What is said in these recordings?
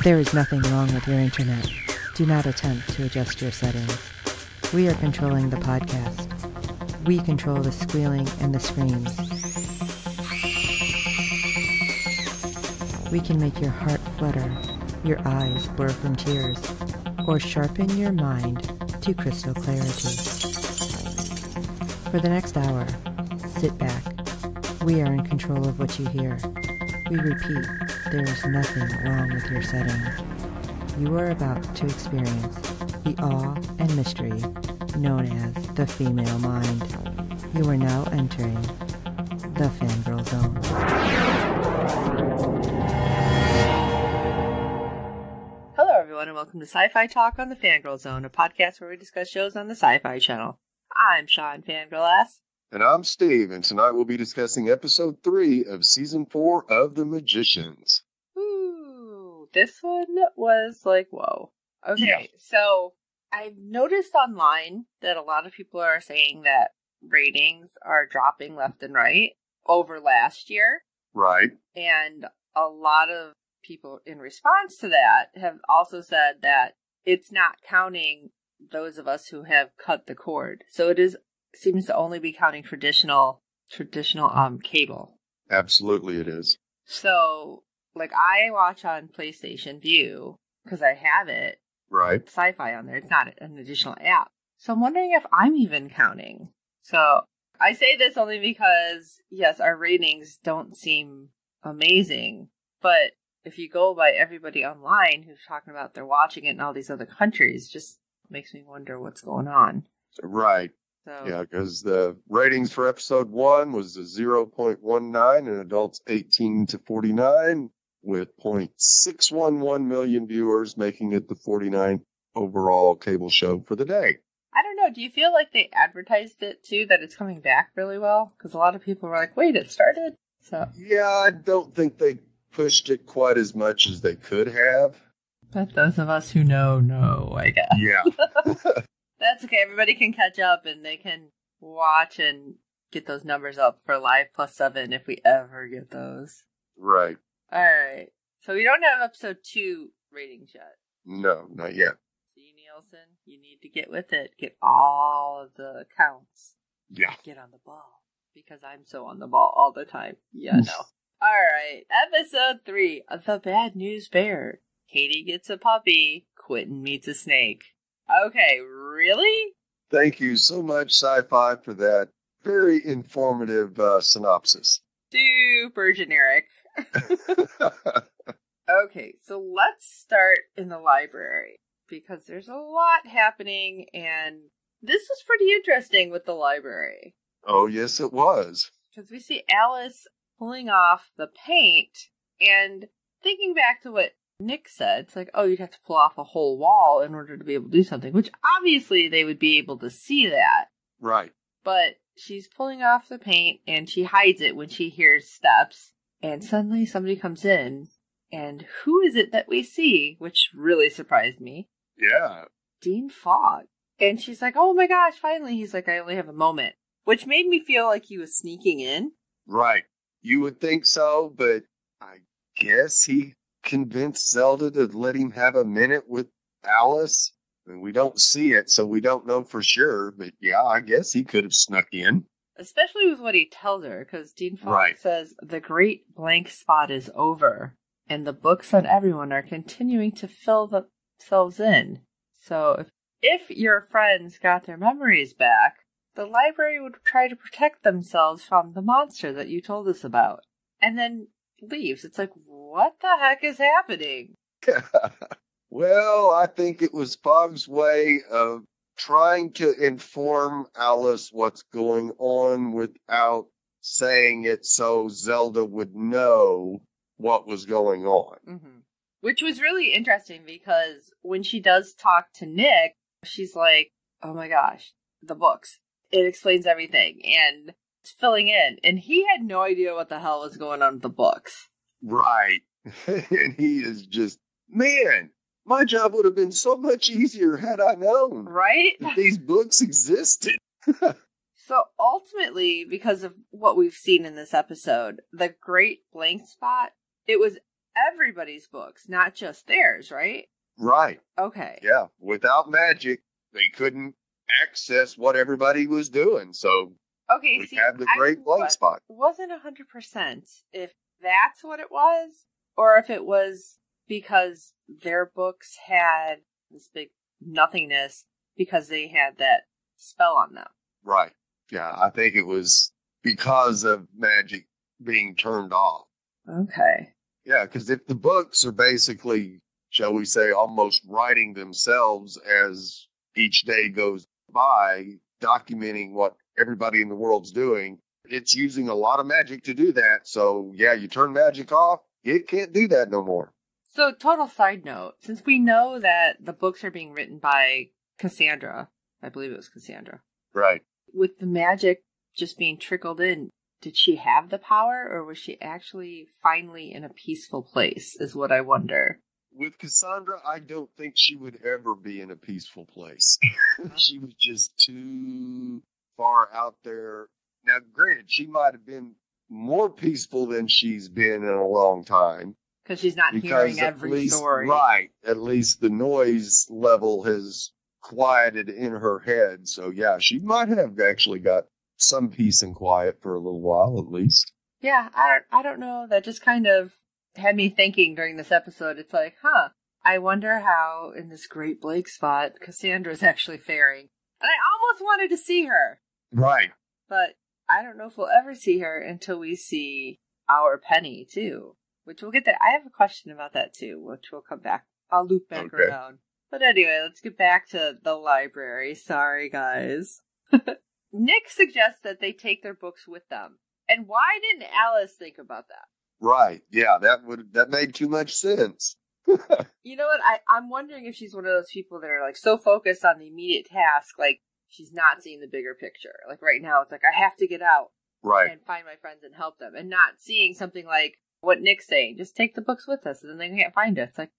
There is nothing wrong with your internet. Do not attempt to adjust your settings. We are controlling the podcast. We control the squealing and the screams. We can make your heart flutter, your eyes blur from tears, or sharpen your mind to crystal clarity. For the next hour, sit back. We are in control of what you hear. We repeat, there is nothing wrong with your settings. You are about to experience the awe and mystery known as the female mind. You are now entering the Fangirl Zone. Hello everyone and welcome to SYFY Talk on the Fangirl Zone, a podcast where we discuss shows on the SYFY channel. I'm Sean, Fangirl S. And I'm Steve, and tonight we'll be discussing episode 3 of season 4 of The Magicians. Ooh, this one was like, whoa. Okay, Yeah. So I've noticed online that a lot of people are saying that ratings are dropping left and right over last year. Right. And a lot of people in response to that have also said that it's not counting those of us who have cut the cord. So seems to only be counting traditional cable. Absolutely it is. So, like, I watch on PlayStation View because I have it. Right. SYFY on there. It's not an additional app. So I'm wondering if I'm even counting. So I say this only because, yes, our ratings don't seem amazing. But if you go by everybody online who's talking about they're watching it in all these other countries, just makes me wonder what's going on. Right. So, yeah, because the ratings for episode 1 was a 0.19 in adults 18 to 49, with 0.611 million viewers, making it the 49th overall cable show for the day. I don't know. Do you feel like they advertised it too, that it's coming back really well? Because a lot of people were like, wait, it started? So yeah, I don't think they pushed it quite as much as they could have. But those of us who know, I guess. Yeah. That's okay. Everybody can catch up and they can watch and get those numbers up for Live Plus 7 if we ever get those. Right. Alright. So we don't have episode 2 ratings yet. No, not yet. See, Nielsen, you need to get with it. Get all of the counts. Yeah. Get on the ball. Because I'm so on the ball all the time. Yeah, no. Alright. Episode 3 of The Bad News Bear. Katie gets a puppy. Quentin meets a snake. Okay, really? Thank you so much, SYFY, for that very informative synopsis. Super generic. Okay, so let's start in the library, because there's a lot happening, and this was pretty interesting with the library. Oh, yes, it was. Because we see Alice pulling off the paint, and thinking back to what Nick said, it's like, oh, you'd have to pull off a whole wall in order to be able to do something, which obviously they would be able to see that. Right. But she's pulling off the paint, and she hides it when she hears steps, and suddenly somebody comes in, and who is it that we see? Which really surprised me. Yeah. Dean Fogg. And she's like, oh my gosh, finally. He's like, I only have a moment. Which made me feel like he was sneaking in. Right. You would think so, but I guess he convinced Zelda to let him have a minute with Alice. I mean, we don't see it, so we don't know for sure. But yeah, I guess he could have snuck in. Especially with what he tells her, because Dean Fogg says the great blank spot is over, and the books on everyone are continuing to fill themselves in. So if your friends got their memories back, the library would try to protect themselves from the monster that you told us about. And then leaves. It's like, what the heck is happening? Well, I think it was Fogg's way of trying to inform Alice what's going on without saying it so Zelda would know what was going on. Mm-hmm. Which was really interesting because when she does talk to Nick, she's like, oh my gosh, the books. It explains everything. And it's filling in. And he had no idea what the hell was going on with the books. Right. And he is just, man, my job would have been so much easier had I known. Right? That these books existed. So ultimately, because of what we've seen in this episode, the Great Blank Spot, it was everybody's books, not just theirs, right? Right. Okay. Yeah. Without magic, they couldn't access what everybody was doing. So okay, we have the great blank spot. Wasn't 100% if that's what it was, or if it was because their books had this big nothingness because they had that spell on them. Right. Yeah, I think it was because of magic being turned off. Okay. Yeah, because if the books are basically, shall we say, almost writing themselves as each day goes by, documenting what everybody in the world's doing, it's using a lot of magic to do that. So, yeah, you turn magic off, it can't do that no more. So, total side note, since we know that the books are being written by Cassandra, I believe it was Cassandra. Right. With the magic just being trickled in, did she have the power, or was she actually finally in a peaceful place, is what I wonder. With Cassandra, I don't think she would ever be in a peaceful place. She was just too far out there. Now, granted, she might have been more peaceful than she's been in a long time. Because she's not hearing every story. Right. At least the noise level has quieted in her head. So, yeah, she might have actually got some peace and quiet for a little while, at least. Yeah, I don't know. That just kind of had me thinking during this episode. It's like, I wonder how in this great blank spot Cassandra's actually faring. And I almost wanted to see her. Right. But I don't know if we'll ever see her until we see our Penny, too. Which we'll get there. I have a question about that, too, which will come back. I'll loop back around. But anyway, let's get back to the library. Sorry, guys. Nick suggests that they take their books with them. And why didn't Alice think about that? Right. Yeah, that made too much sense. You know what? I'm wondering if she's one of those people that are like so focused on the immediate task, like she's not seeing the bigger picture. Like right now, it's like, I have to get out and find my friends and help them, and not seeing something like what Nick's saying. Just take the books with us, and then they can't find us. It's like,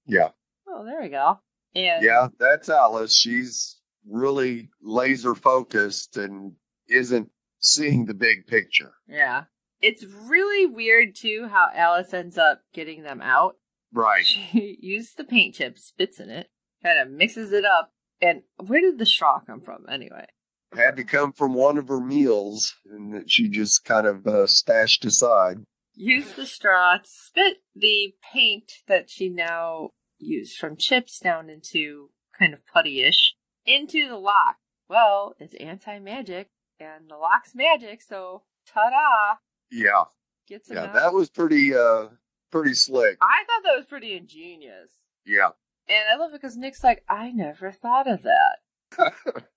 yeah. Oh, there we go. And yeah, that's Alice. She's really laser focused and isn't seeing the big picture. Yeah. It's really weird, too, how Alice ends up getting them out. Right. She uses the paint chip, spits in it, kind of mixes it up. And where did the straw come from, anyway? Had to come from one of her meals, and that she just kind of stashed aside. Used the straw to spit the paint that she now used from chips down into kind of putty-ish into the lock. Well, it's anti-magic, and the lock's magic, so ta-da! Yeah. Gets it out. That was pretty slick. I thought that was pretty ingenious. Yeah. And I love it because Nick's like, I never thought of that.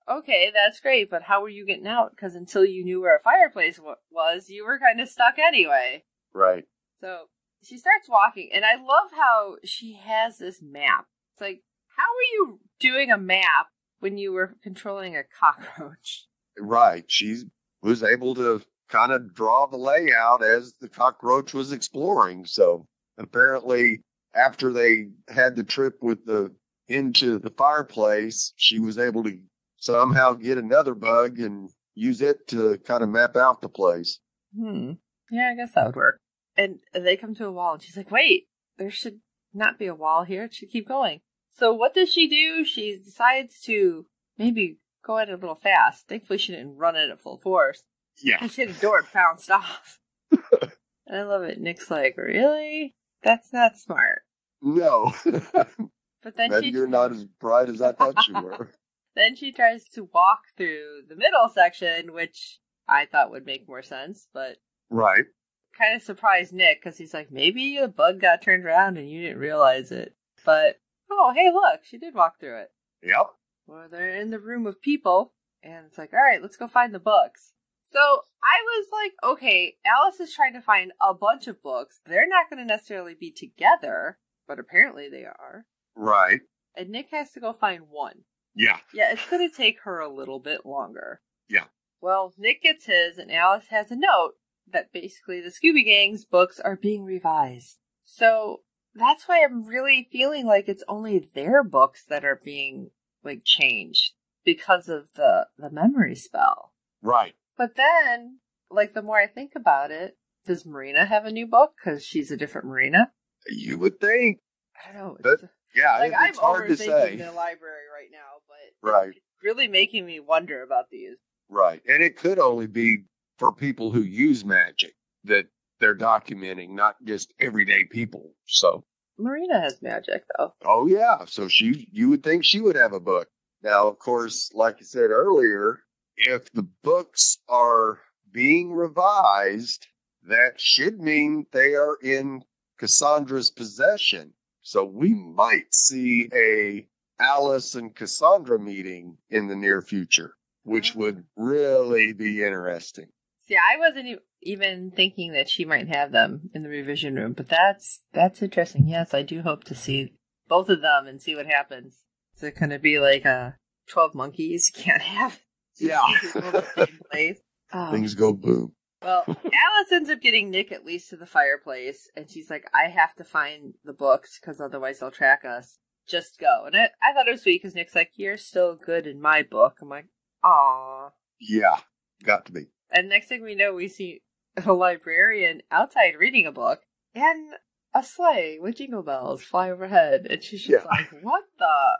Okay, that's great, but how were you getting out? Because until you knew where a fireplace was, you were kind of stuck anyway. Right. So she starts walking, and I love how she has this map. It's like, how were you doing a map when you were controlling a cockroach? Right. She was able to kind of draw the layout as the cockroach was exploring. So apparently after they had the trip into the fireplace, she was able to somehow get another bug and use it to kind of map out the place. Yeah, I guess that would work. And they come to a wall, and she's like, wait, there should not be a wall here. It should keep going. So what does she do? She decides to maybe go at it a little fast. Thankfully, she didn't run it at full force. Yeah. She hit a door and bounced off. And I love it. Nick's like, really? That's not smart. No. But then you're not as bright as I thought you were. Then she tries to walk through the middle section, which I thought would make more sense, but right. Kind of surprised Nick because he's like, maybe a bug got turned around and you didn't realize it. But, oh, hey, look, she did walk through it. Yep. Well, they're in the room of people, and it's like, all right, let's go find the books. So I was like, okay, Alice is trying to find a bunch of books. They're not going to necessarily be together, but apparently they are. Right. And Nick has to go find one. Yeah. Yeah, it's going to take her a little bit longer. Yeah. Well, Nick gets his, and Alice has a note that basically the Scooby Gang's books are being revised. So that's why I'm really feeling like it's only their books that are being, like, changed because of the memory spell. Right. But then, like, the more I think about it, Does Marina have a new book? Because she's a different Marina? You would think. I don't know. But, yeah, like, it's hard to say. I'm overthinking the library right now, but right. It's really making me wonder about these. Right. And it could only be for people who use magic that they're documenting, not just everyday people. So Marina has magic, though. Oh, yeah. So you would think she would have a book. Now, of course, like I said earlier, if the books are being revised, that should mean they are in Cassandra's possession. So we might see a Alice and Cassandra meeting in the near future, which would really be interesting. See, I wasn't even thinking that she might have them in the revision room, but that's interesting. Yes, I do hope to see both of them and see what happens. Is it going to be like 12 monkeys? You can't have people in the same place. Things go boom. Well, Alice ends up getting Nick at least to the fireplace, and she's like, I have to find the books, because otherwise they'll track us. Just go. And I thought it was sweet, because Nick's like, you're still good in my book. I'm like, aw. Yeah, got to be. And next thing we know, we see a librarian outside reading a book, and a sleigh with jingle bells fly overhead. And she's just like, what the?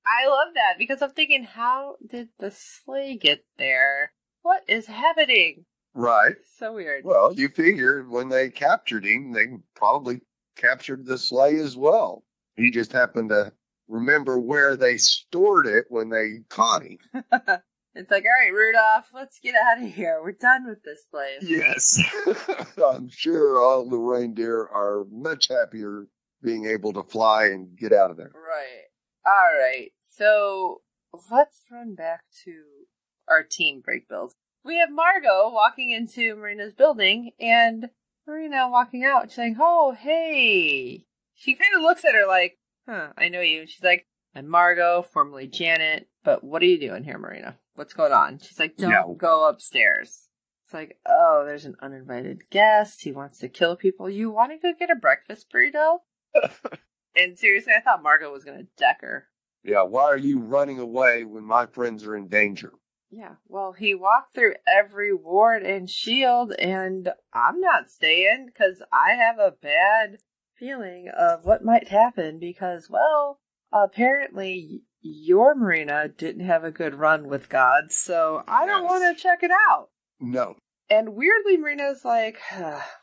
I love that, because I'm thinking, how did the sleigh get there? What is happening? Right. So weird. Well, you figure when they captured him, they probably captured the sleigh as well. He just happened to remember where they stored it when they caught him. It's like, all right, Rudolph, let's get out of here. We're done with this place. Yes. I'm sure all the reindeer are much happier being able to fly and get out of there. Right. All right. So let's run back to our teen break bills. We have Margot walking into Marina's building and Marina walking out saying, oh, hey. She kind of looks at her like, I know you. And she's like, I'm Margot, formerly Janet, but what are you doing here, Marina? What's going on? She's like, don't go upstairs. It's like, oh, there's an uninvited guest. He wants to kill people. You want to go get a breakfast burrito? And seriously, I thought Margot was going to deck her. Yeah, why are you running away when my friends are in danger? Yeah, well, he walked through every ward and shield, and I'm not staying because I have a bad feeling of what might happen because, well, apparently your Marina didn't have a good run with God, so I don't want to check it out. No. And weirdly, Marina's like,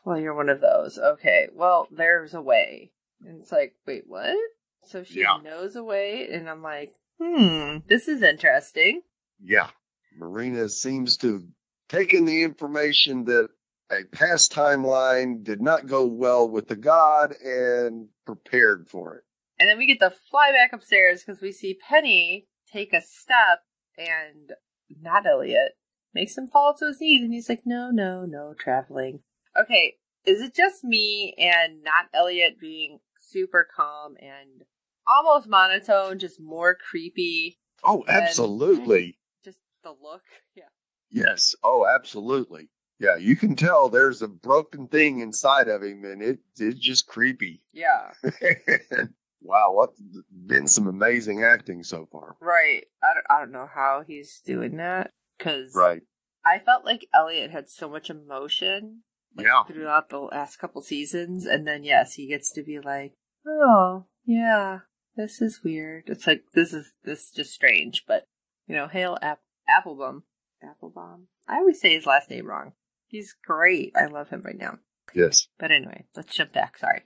well, you're one of those. Okay, well, there's a way. And it's like, wait, what? So she knows a way, and I'm like, this is interesting. Yeah. Marina seems to have taken the information that a past timeline did not go well with the god and prepared for it. And then we get to fly back upstairs because we see Penny take a step and not Elliot makes him fall to his knees. And he's like, no, traveling. Okay, is it just me and not Elliot being super calm and almost monotone, just more creepy? Oh, absolutely. Just the look. Yeah. Yes. Oh, absolutely. Yeah, you can tell there's a broken thing inside of him, and it's just creepy. Yeah. Wow, what's been some amazing acting so far. Right. I don't know how he's doing that, because I felt like Elliot had so much emotion throughout the last couple seasons, and then, yes, he gets to be like, oh, yeah, this is weird. It's like, this is just strange, but, hail Applebaum. Applebaum? I always say his last name wrong. He's great. I love him right now. Yes. But anyway, let's jump back. Sorry.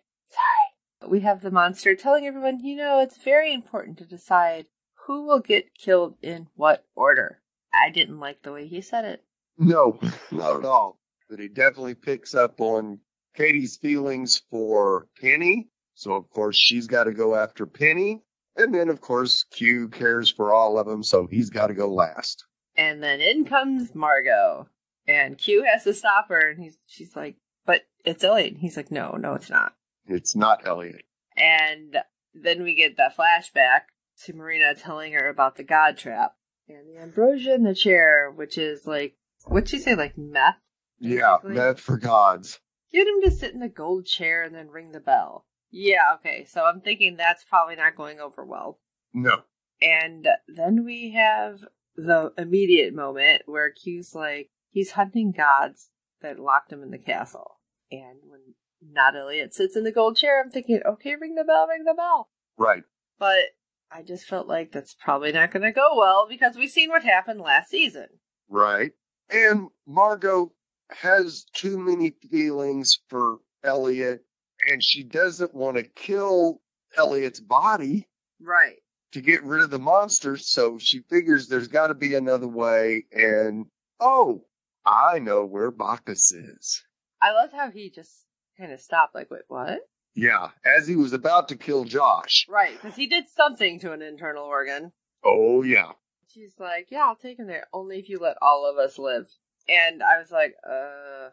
We have the monster telling everyone, it's very important to decide who will get killed in what order. I didn't like the way he said it. No, not at all. But he definitely picks up on Katie's feelings for Penny. So, of course, she's got to go after Penny. And then, of course, Q cares for all of them, so he's got to go last. And then in comes Margot. And Q has to stop her, and she's like, but it's Elliot. And he's like, no, it's not. It's not Elliot. And then we get that flashback to Marina telling her about the God trap. And the ambrosia in the chair, which is like, what'd she say, like meth? Basically? Yeah, meth for gods. Get him to sit in the gold chair and then ring the bell. Yeah, okay, so I'm thinking that's probably not going over well. No. And then we have the immediate moment where Q's like, he's hunting gods. that locked him in the castle. And when not Elliot sits in the gold chair, I'm thinking, okay, ring the bell, ring the bell. Right. But I just felt like that's probably not going to go well because we've seen what happened last season. Right. And Margot has too many feelings for Elliot, and she doesn't want to kill Elliot's body. Right. To get rid of the monsters, so she figures there's got to be another way, and, oh, I know where Bacchus is. I loved how he just kind of stopped, like, wait, what? Yeah, as he was about to kill Josh. Right, because he did something to an internal organ. Oh, yeah. She's like, yeah, I'll take him there, only if you let all of us live. And I was like,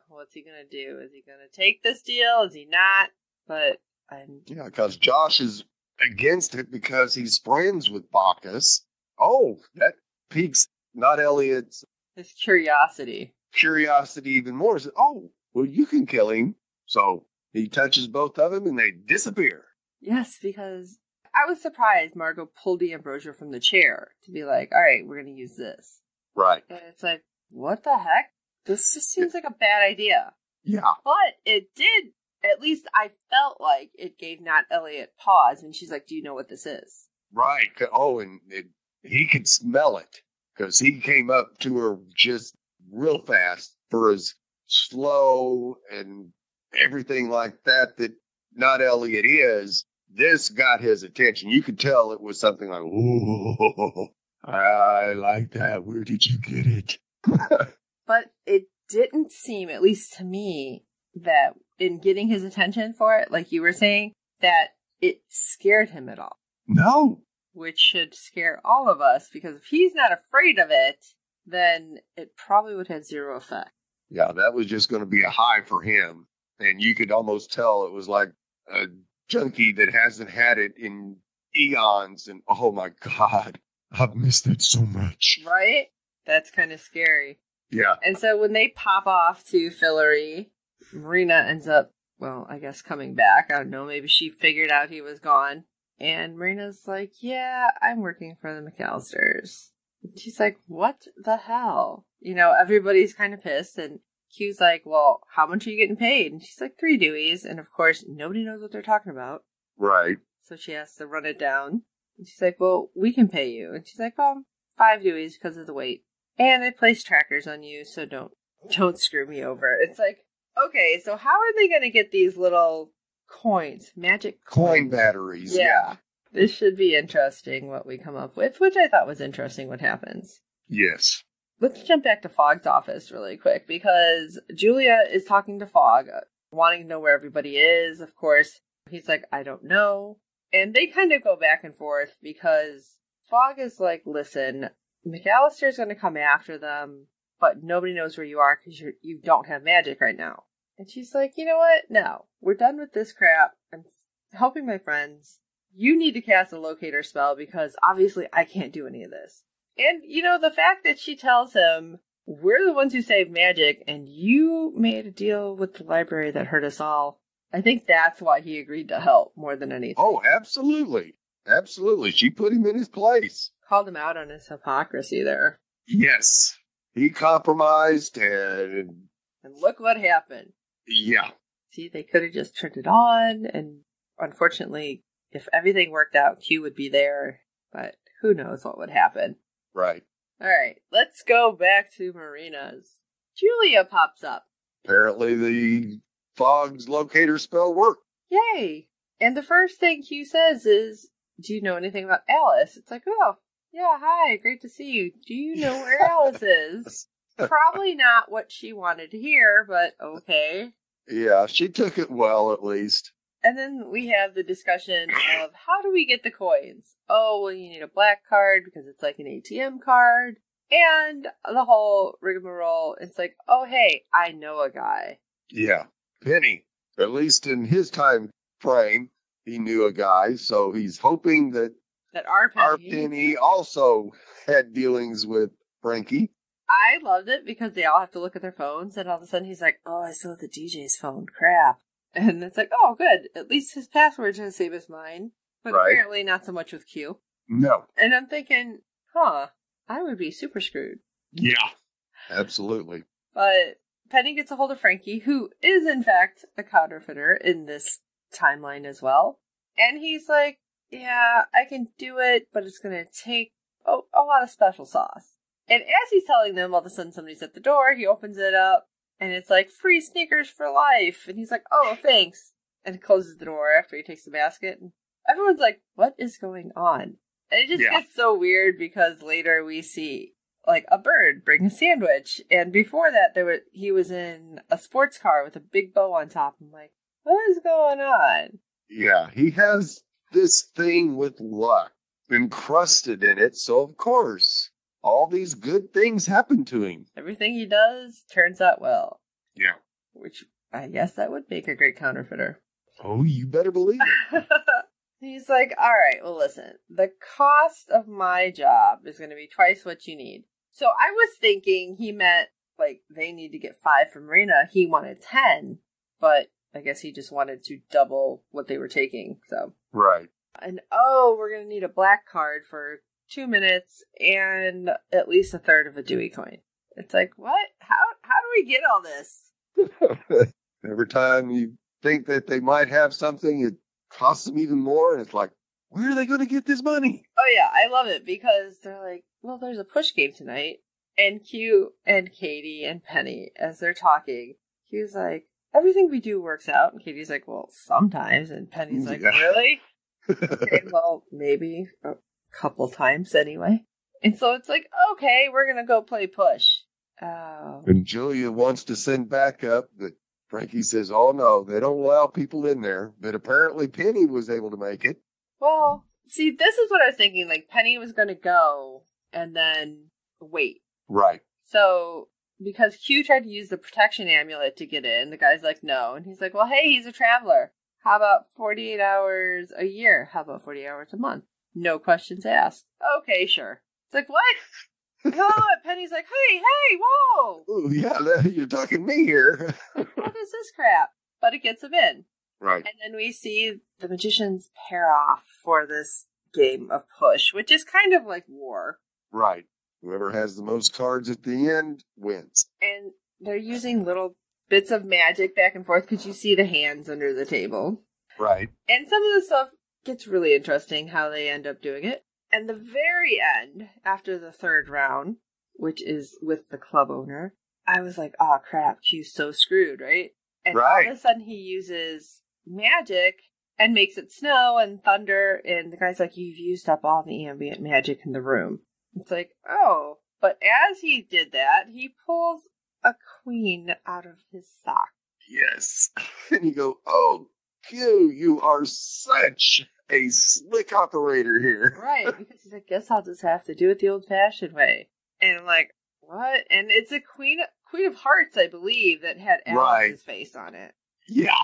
what's he going to do? Is he going to take this deal? Is he not? But yeah, because Josh is against it because he's friends with Bacchus. Oh, that piques not Elliot's... his curiosity. Curiosity even more. So, oh, well, you can kill him. So he touches both of them and they disappear. Yes, because I was surprised Margot pulled the ambrosia from the chair to be like, all right, we're going to use this. Right. And it's like, what the heck? This just seems like a bad idea. Yeah. But it did, at least I felt like it gave Not Elliot pause. And she's like, do you know what this is? Right. Oh, and he could smell it because he came up to her just real fast for his slow and everything like that Not Elliot is. This got his attention. You could tell it was something like, oh, I like that. Where did you get it? But it didn't seem, at least to me, that in getting his attention for it, like you were saying, that it scared him at all. No. Which should scare all of us, because if he's not afraid of it, then it probably would have zero effect. Yeah, that was just going to be a high for him. And you could almost tell it was like a junkie that hasn't had it in eons. And oh my God, I've missed it so much. Right? That's kind of scary. Yeah. And so when they pop off to Fillory, Marina ends up, well, I guess coming back. I don't know, maybe she figured out he was gone. And Marina's like, yeah, I'm working for the McAllisters. And she's like, what the hell? You know, everybody's kind of pissed. And Q's like, well, how much are you getting paid? And she's like, 3 Deweys. And of course, nobody knows what they're talking about. Right. So she has to run it down. And she's like, well, we can pay you. And she's like, well, 5 Deweys because of the weight. And they place trackers on you, so don't screw me over. It's like, okay, so how are they going to get these little coins, magic coin batteries? Yeah. This should be interesting what we come up with, which I thought was interesting what happens. Yes. Let's jump back to Fogg's office really quick, because Julia is talking to Fogg, wanting to know where everybody is. Of course, he's like, I don't know. And they kind of go back and forth because Fogg is like, listen, McAllister's going to come after them, but nobody knows where you are because you don't have magic right now. And she's like, you know what? No, we're done with this crap. I'm helping my friends. You need to cast a locator spell because obviously I can't do any of this. And, you know, the fact that she tells him, we're the ones who saved magic and you made a deal with the library that hurt us all. I think that's why he agreed to help more than anything. Oh, absolutely. Absolutely. She put him in his place. Called him out on his hypocrisy there. Yes. He compromised and look what happened. Yeah. See, they could have just turned it on, and unfortunately, if everything worked out, Q would be there, but who knows what would happen. Right. Alright, let's go back to Marina's. Julia pops up. Apparently the Fogg's locator spell worked. Yay! And the first thing Q says is, do you know anything about Alice? It's like, oh, yeah, hi, great to see you. Do you know where Alice is? Probably not what she wanted to hear, but okay. Yeah, she took it well, at least. And then we have the discussion of how do we get the coins? Oh, well, you need a black card because it's like an ATM card. And the whole rigmarole. It's like, oh, hey, I know a guy. Yeah, Penny. At least in his time frame, he knew a guy. So he's hoping that our Penny also had dealings with Frankie. I loved it because they all have to look at their phones. And all of a sudden he's like, oh, I still have the DJ's phone. Crap. And it's like, oh, good. At least his password's going to save his mind. But apparently not so much with Q. No. And I'm thinking, I would be super screwed. Yeah, absolutely. But Penny gets a hold of Frankie, who is in fact a counterfeiter in this timeline as well. And he's like, yeah, I can do it, but it's going to take a lot of special sauce. And as he's telling them, all of a sudden somebody's at the door, he opens it up, and it's like, free sneakers for life. And he's like, oh, thanks. And he closes the door after he takes the basket. And everyone's like, what is going on? And it just gets so weird because later we see like a bird bring a sandwich. And before that, he was in a sports car with a big bow on top. I'm like, what is going on? Yeah, he has this thing with luck encrusted in it. So, of course, all these good things happen to him. Everything he does turns out well. Yeah. Which I guess that would make a great counterfeiter. Oh, you better believe it. He's like, all right, well, listen, the cost of my job is going to be twice what you need. So I was thinking he meant, like, they need to get 5 from Marina. He wanted 10, but I guess he just wanted to double what they were taking, so. Right. And, we're going to need a black card for 2 minutes and at least a third of a Dewey coin. It's like, what? How do we get all this? Every time you think that they might have something, it costs them even more, and it's like, where are they going to get this money? Oh yeah, I love it because they're like, well, there's a push game tonight, and Q and Katie and Penny, as they're talking, Q's like, everything we do works out, and Katie's like, well, sometimes, and Penny's like, really? Okay, well, maybe a couple times anyway. And so it's like, okay, we're going to go play push. Oh. And Julia wants to send backup, but Frankie says, oh no, they don't allow people in there. But apparently Penny was able to make it. Well, see, this is what I was thinking. Like, Penny was going to go and then wait. Right. So, because Q tried to use the protection amulet to get in, the guy's like, no. And he's like, well, hey, he's a traveler. How about 48 hours a year? How about 40 hours a month? No questions asked. Okay, sure. It's like, what? Hello, and Penny's like, hey, whoa! Oh, yeah, you're talking to me here. What is this crap? But it gets him in. Right. And then we see the magicians pair off for this game of push, which is kind of like war. Right. Whoever has the most cards at the end wins. And they're using little bits of magic back and forth because you see the hands under the table. Right. And some of the stuff gets really interesting how they end up doing it. And the very end, after the third round, which is with the club owner, I was like, oh crap, Q's so screwed, right? And all of a sudden he uses magic and makes it snow and thunder, and the guy's like, you've used up all the ambient magic in the room. It's like, oh. But as he did that, he pulls a queen out of his sock. Yes. And you go, oh, Q, you are such a slick operator here. Right, because he's like, guess I'll just have to do it the old-fashioned way. And I'm like, what? And it's a queen of hearts, I believe, that had Alice's face on it. Yeah.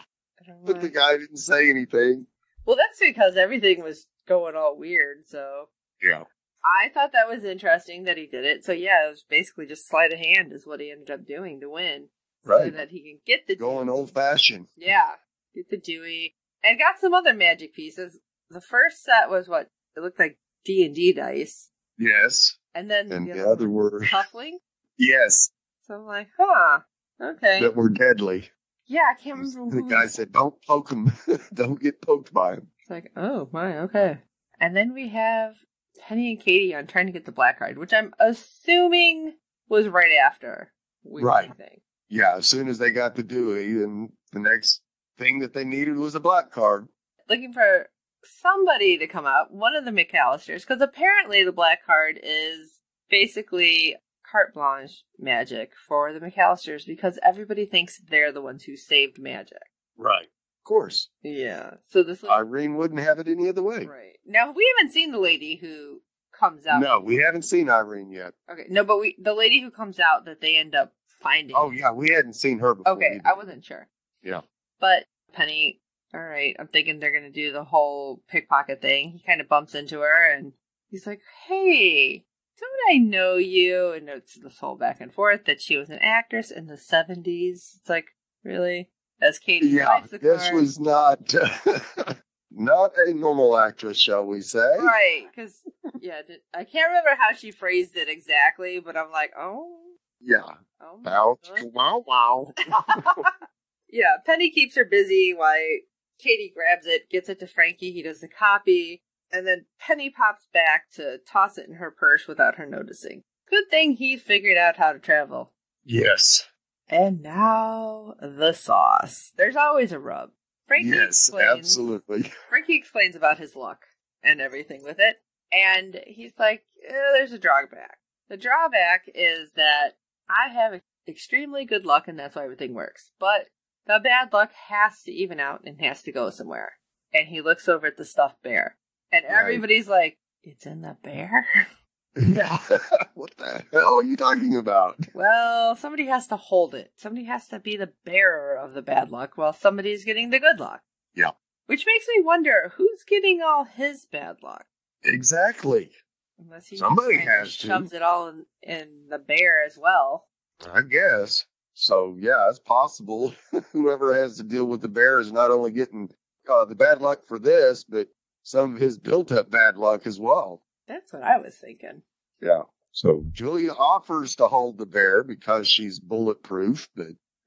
But the guy didn't say anything. Well, that's because everything was going all weird, so. Yeah. I thought that was interesting that he did it. So, yeah, it was basically just sleight of hand is what he ended up doing to win. Right. So that he can get the Going old-fashioned. Yeah. Get the Dewey. And got some other magic pieces. The first set was what? It looked like D&D dice. Yes. And then the other were... Cuffling? Yes. So I'm like, huh. Okay. That were deadly. Yeah, I can't remember who. The guy said, don't poke him. Don't get poked by him. It's like, oh, my, okay. And then we have Penny and Katie on trying to get the black card, which I'm assuming was right after. Right. Yeah, as soon as they got the Dewey, then the next thing that they needed was a black card. Looking for somebody to come up, one of the McAllisters, because apparently the black card is basically carte blanche magic for the McAllisters because everybody thinks they're the ones who saved magic. Right. Of course. Yeah. So this Irene wouldn't have it any other way. Right. Now, we haven't seen the lady who comes out. No, we haven't seen Irene yet. Okay. No, but the lady who comes out that they end up finding. Oh, yeah. We hadn't seen her before. Okay. Either. I wasn't sure. Yeah. But Penny, all right, I'm thinking they're going to do the whole pickpocket thing. He kind of bumps into her and he's like, hey, don't I know you? And it's this whole back and forth that she was an actress in the 70s. It's like, really? As Katie swipes the card. This was not not a normal actress, shall we say. Right, because, I can't remember how she phrased it exactly, but I'm like, oh. Yeah. Oh, Bounce. Wow, wow. Yeah, Penny keeps her busy while Katie grabs it, gets it to Frankie. He does the copy, and then Penny pops back to toss it in her purse without her noticing. Good thing he figured out how to travel. Yes. And now the sauce. There's always a rub. Absolutely. Frankie explains about his luck and everything with it, and he's like, there's a drawback. The drawback is that I have extremely good luck, and that's why everything works. But the bad luck has to even out and has to go somewhere. And he looks over at the stuffed bear. And everybody's like, it's in the bear? Yeah. What the hell are you talking about? Well, somebody has to hold it. Somebody has to be the bearer of the bad luck while somebody's getting the good luck. Yeah. Which makes me wonder, who's getting all his bad luck? Exactly. Unless he somebody has to. Shoves it all in the bear as well. I guess. So, yeah, it's possible. Whoever has to deal with the bear is not only getting the bad luck for this, but some of his built-up bad luck as well. That's what I was thinking. Yeah. So Julia offers to hold the bear because she's bulletproof,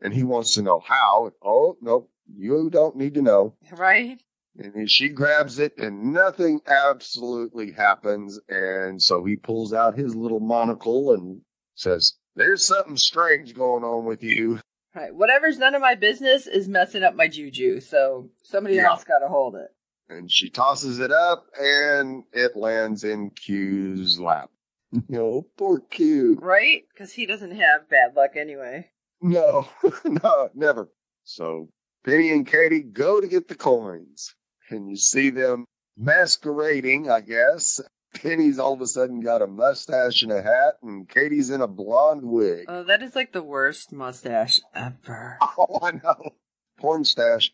and he wants to know how. Oh, no, you don't need to know. Right? And she grabs it, and nothing absolutely happens. And so he pulls out his little monocle and says, there's something strange going on with you. Right. Whatever's none of my business is messing up my juju, so somebody else got to hold it. And she tosses it up, and it lands in Q's lap. Poor Q. Right? Because he doesn't have bad luck anyway. No, no, never. So Penny and Katie go to get the coins, and you see them masquerading, I guess. Penny's all of a sudden got a mustache and a hat, and Katie's in a blonde wig. Oh, that is like the worst mustache ever. Oh, I know. Porn stash.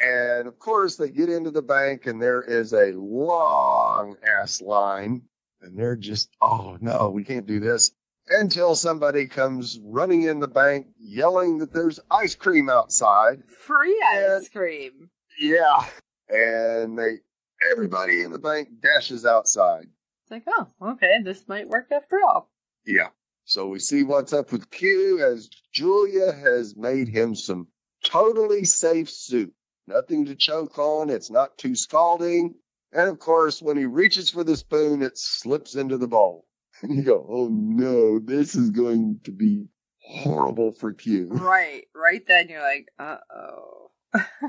And, of course, they get into the bank, and there is a long-ass line. And they're just, oh, no, we can't do this. Until somebody comes running in the bank, yelling that there's ice cream outside. Free ice cream. Yeah. And everybody in the bank dashes outside. It's like, oh, okay, this might work after all. Yeah. So we see what's up with Q as Julia has made him some totally safe soup. Nothing to choke on. It's not too scalding. And, of course, when he reaches for the spoon, it slips into the bowl. And you go, oh, no, this is going to be horrible for Q. Right. Right then you're like, uh-oh.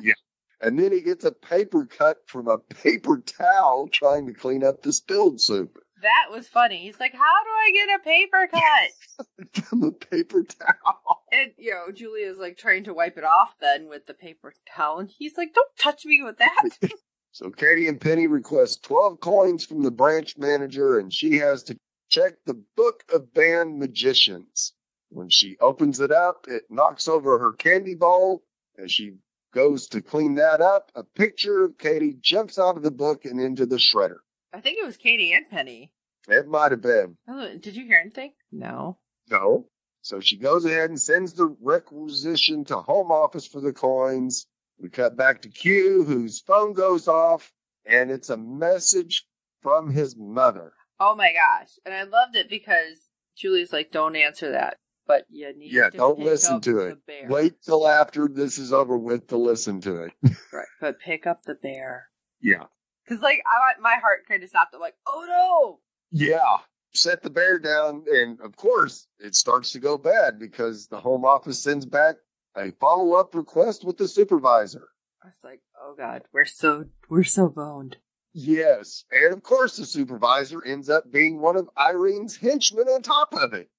Yeah. And then he gets a paper cut from a paper towel trying to clean up the spilled soup. That was funny. He's like, how do I get a paper cut? From a paper towel. And, Julia's like trying to wipe it off then with the paper towel. And he's like, don't touch me with that. So Katie and Penny request 12 coins from the branch manager, and she has to check the Book of Banned Magicians. When she opens it up, it knocks over her candy bowl. As she goes to clean that up, a picture of Katie jumps out of the book and into the shredder. I think it was Katie and Penny. It might have been. Oh, did you hear anything? No. No. So she goes ahead and sends the requisition to home office for the coins. We cut back to Q, whose phone goes off, and it's a message from his mother. Oh my gosh. And I loved it because Julie's like, don't answer that. But you need to don't listen to it. Wait till after this is over with to listen to it. Right. But pick up the bear. Yeah. Because, my heart kind of stopped. I'm like, oh no! Yeah. Set the bear down, and of course, it starts to go bad because the home office sends back a follow-up request with the supervisor. I was like, oh God, we're so boned. Yes. And of course, the supervisor ends up being one of Irene's henchmen on top of it.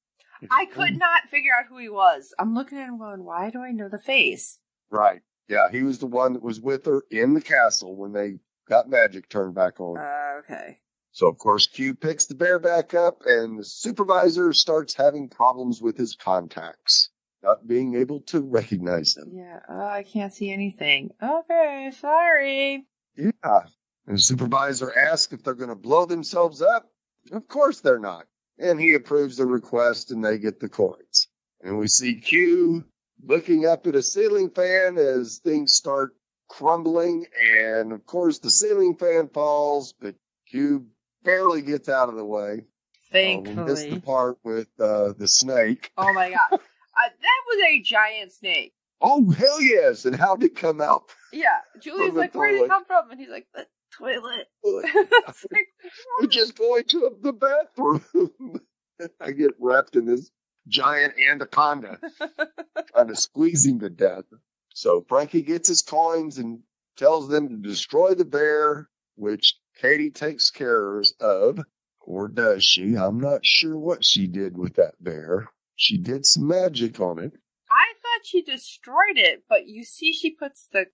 I could not figure out who he was. I'm looking at him going, why do I know the face? Right. Yeah, he was the one that was with her in the castle when they got magic turned back on. Okay. So, of course, Q picks the bear back up, and the supervisor starts having problems with his contacts, not being able to recognize them. Yeah, I can't see anything. Okay, sorry. Yeah. And the supervisor asks if they're going to blow themselves up. Of course they're not. And he approves the request, and they get the coins. And we see Q looking up at a ceiling fan as things start crumbling. And, of course, the ceiling fan falls, but Q barely gets out of the way. Thankfully. We missed the part with the snake. Oh my god. That was a giant snake. Oh, hell yes. And how did it come out? Yeah. Julia's like, where did it come from? And he's like, the toilet. It's like, we're just going to the bathroom. I get wrapped in this giant anaconda, trying to squeeze him to death. So Frankie gets his coins and tells them to destroy the bear, which Katie takes care of. Or does she? I'm not sure what she did with that bear. She did some magic on it. I thought she destroyed it, but you see she puts the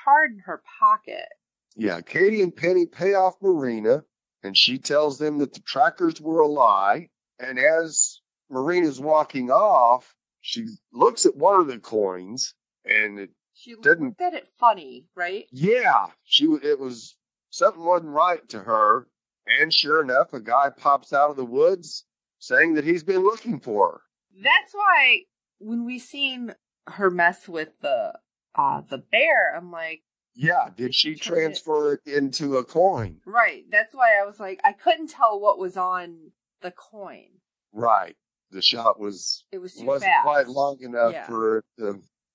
card in her pocket. Yeah, Katie and Penny pay off Marina, and she tells them that the trackers were a lie. And as Marina's walking off, she looks at one of the coins, and she looked at it funny, right? Yeah, it was something wasn't right to her. And sure enough, a guy pops out of the woods saying that he's been looking for her. That's why when we seen her mess with the bear, I'm like, yeah, did she transfer it into a coin? Right. That's why I was like, I couldn't tell what was on the coin. Right. The shot wasn't fast. quite long enough for it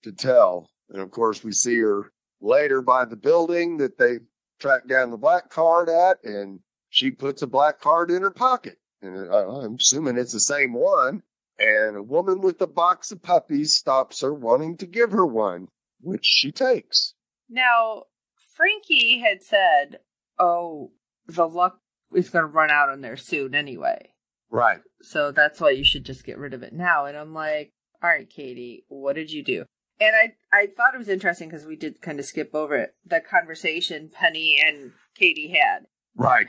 to tell. And of course, we see her later by the building that they tracked down the black card at, and she puts a black card in her pocket. And I'm assuming it's the same one. And a woman with a box of puppies stops her, wanting to give her one, which she takes. Now, Frankie had said, oh, the luck is going to run out on there soon anyway. Right. So that's why you should just get rid of it now. And I'm like, all right, Katie, what did you do? And I thought it was interesting because we did kind of skip over it, the conversation Penny and Katie had. Right.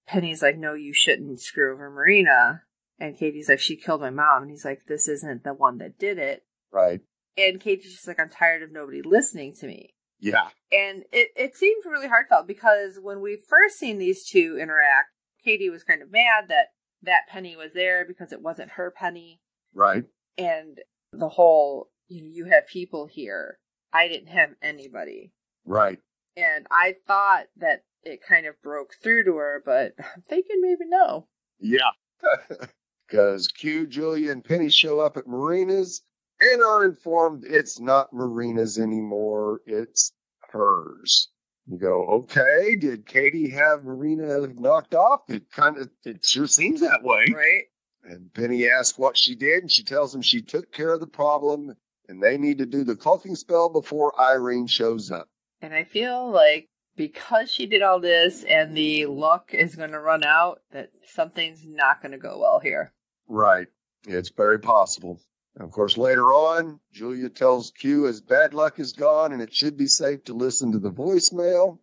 Penny's like, no, you shouldn't screw over Marina. And Katie's like, she killed my mom. And he's like, this isn't the one that did it. Right. And Katie's just like, I'm tired of nobody listening to me. Yeah. And it seemed really heartfelt because when we first seen these two interact, Katie was kind of mad that Penny was there because it wasn't her Penny. Right. And the whole, you have people here. I didn't have anybody. Right. And I thought that it kind of broke through to her, but I'm thinking maybe no. Yeah. Because Q, Julia, and Penny show up at Marina's and are informed it's not Marina's anymore, it's hers. You go, okay, did Katie have Marina knocked off? It sure seems that way. Right. And Penny asks what she did, and she tells them she took care of the problem, and they need to do the cloaking spell before Irene shows up. And I feel like because she did all this and the luck is going to run out, that something's not going to go well here. Right. It's very possible. And of course, later on, Julia tells Q his bad luck is gone and it should be safe to listen to the voicemail.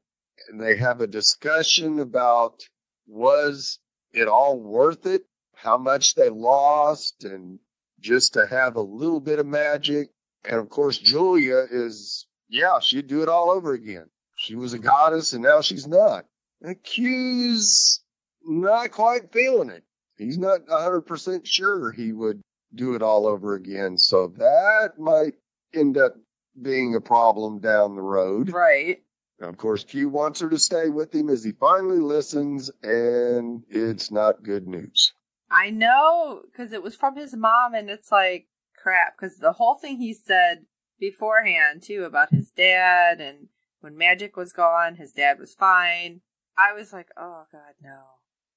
And they have a discussion about, was it all worth it? How much they lost and just to have a little bit of magic. And of course, Julia is, she'd do it all over again. She was a goddess and now she's not. And Q's not quite feeling it. He's not 100% sure he would do it all over again. So that might end up being a problem down the road. Right. Now, of course, Q wants her to stay with him as he finally listens, and it's not good news. I know, because it was from his mom, and it's like, crap, because the whole thing he said beforehand, too, about his dad, and when magic was gone, his dad was fine. I was like, oh, God, no.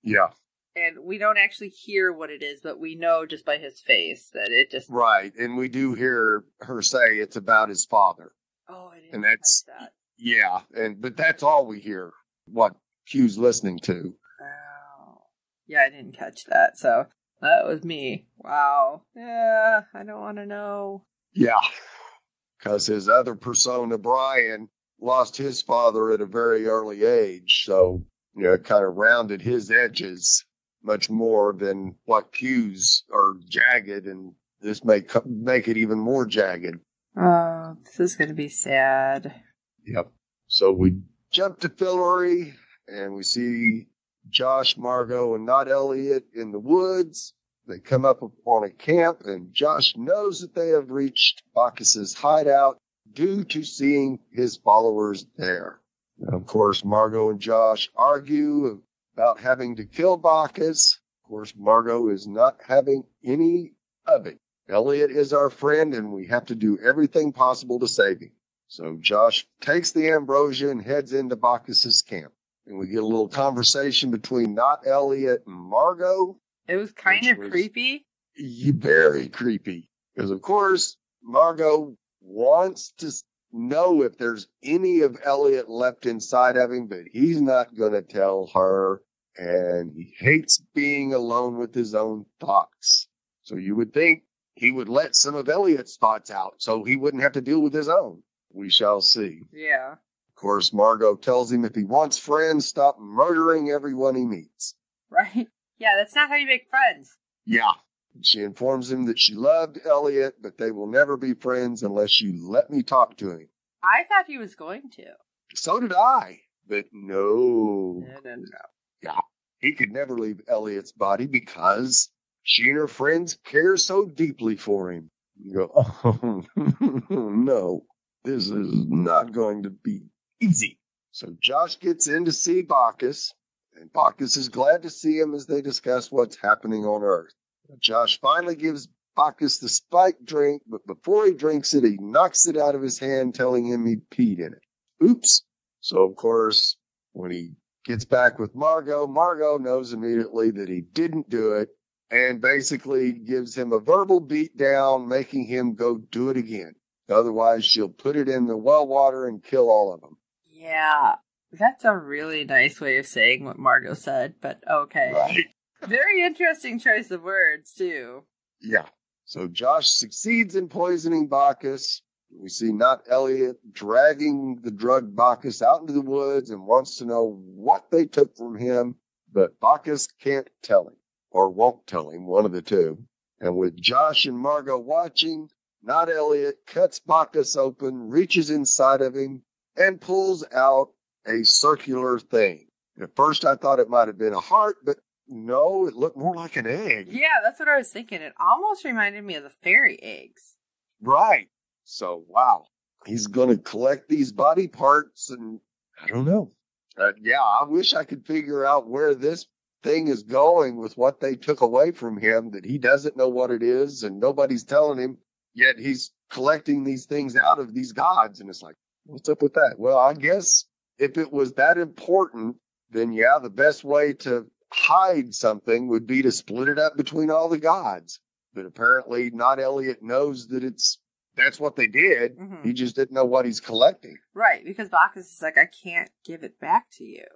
Yeah. And we don't actually hear what it is, but we know just by his face that it just... Right, and we do hear her say it's about his father. Oh, I didn't and that's catch that. Yeah, but that's all we hear, what Q's listening to. Oh. Yeah, I didn't catch that, so that was me. Wow. Yeah, I don't want to know. Yeah, because his other persona, Brian, lost his father at a very early age, so, it kind of rounded his edges much more than what Q's are jagged, and this may make it even more jagged. Oh, this is going to be sad. Yep. So we jump to Fillory, and we see Josh, Margot, and not Elliot in the woods. They come up on a camp, and Josh knows that they have reached Bacchus's hideout due to seeing his followers there. And of course, Margot and Josh argue about having to kill Bacchus, Of course, Margot is not having any of it. Elliot is our friend, and we have to do everything possible to save him. So Josh takes the ambrosia and heads into Bacchus's camp. And we get a little conversation between not Elliot and Margot. It was kind of creepy. Very creepy. Because, of course, Margot wants to know if there's any of Elliot left inside of him, but he's not going to tell her. And he hates being alone with his own thoughts. So you would think he would let some of Elliot's thoughts out so he wouldn't have to deal with his own. We shall see. Yeah. Of course, Margot tells him if he wants friends, stop murdering everyone he meets. Right? Yeah, that's not how you make friends. Yeah. She informs him that she loved Elliot, but they will never be friends unless you let me talk to him. I thought he was going to. So did I. But no. No. Yeah. He could never leave Elliot's body because she and her friends care so deeply for him. You go, oh, no. This is not going to be easy. So Josh gets in to see Bacchus, and Bacchus is glad to see him as they discuss what's happening on Earth. Josh finally gives Bacchus the spiked drink, but before he drinks it, he knocks it out of his hand, telling him he peed in it. Oops. So, of course, when he gets back with Margot, Margot knows immediately that he didn't do it, and basically gives him a verbal beatdown, making him go do it again. Otherwise, she'll put it in the well water and kill all of them. Yeah, that's a really nice way of saying what Margot said, but okay. Right. Very interesting choice of words, too. Yeah. So Josh succeeds in poisoning Bacchus. We see not Elliot dragging the drugged Bacchus out into the woods and wants to know what they took from him, but Bacchus can't tell him, or won't tell him, one of the two. And with Josh and Margot watching, not Elliot cuts Bacchus open, reaches inside of him, and pulls out a circular thing. At first I thought it might have been a heart, but no, it looked more like an egg. Yeah, that's what I was thinking. It almost reminded me of the fairy eggs. Right. So, wow. He's going to collect these body parts, and I don't know. Yeah, I wish I could figure out where this thing is going with what they took away from him, that he doesn't know what it is, and nobody's telling him. Yet he's collecting these things out of these gods. And it's like, what's up with that? Well, I guess if it was that important, then yeah, the best way to hide something would be to split it up between all the gods. But apparently not Elliot knows that that's what they did. Mm-hmm. He just didn't know what he's collecting. Right, because Bacchus is like, I can't give it back to you.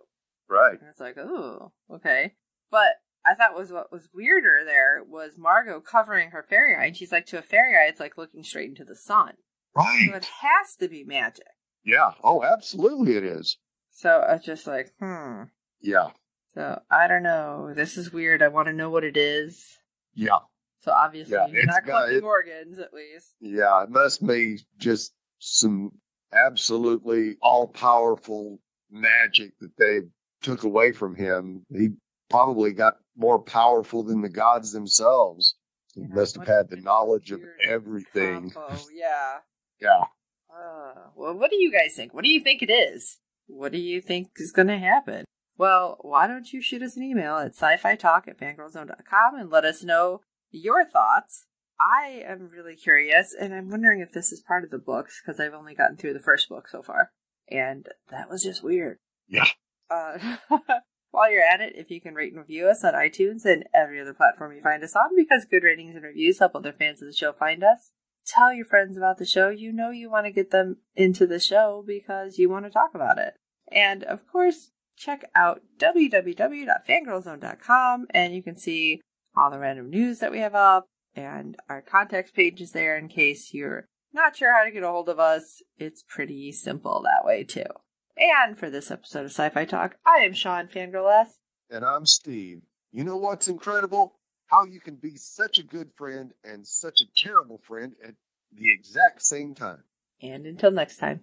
Right. And it's like, oh, okay. But I thought what was weirder there was Margot covering her fairy eye. And she's like, to a fairy eye, it's like looking straight into the sun. Right. So it has to be magic. Yeah. Oh, absolutely it is. So I was just like, Yeah. So I don't know. This is weird. I want to know what it is. Yeah. So obviously you're not collecting organs, at least. Yeah, it must be just some absolutely all-powerful magic that they took away from him. He probably got more powerful than the gods themselves. He must have had the knowledge of everything. Yeah. Yeah. Well, what do you guys think? What do you think it is? What do you think is going to happen? Well, why don't you shoot us an email at sci-fi talk@fangirlzone.com and let us know your thoughts. I am really curious, and I'm wondering if this is part of the books, because I've only gotten through the first book so far. And that was just weird. Yeah. While you're at it, if you can rate and review us on iTunes and every other platform you find us on, because good ratings and reviews help other fans of the show find us. Tell your friends about the show. You know you want to get them into the show because you want to talk about it. And, of course, check out www.fangirlzone.com, and you can see all the random news that we have up, and our contacts page is there in case you're not sure how to get a hold of us. It's pretty simple that way, too. And for this episode of Sci-Fi Talk, I am Sean, Fangirl S. And I'm Steve. You know what's incredible? How you can be such a good friend and such a terrible friend at the exact same time. And until next time.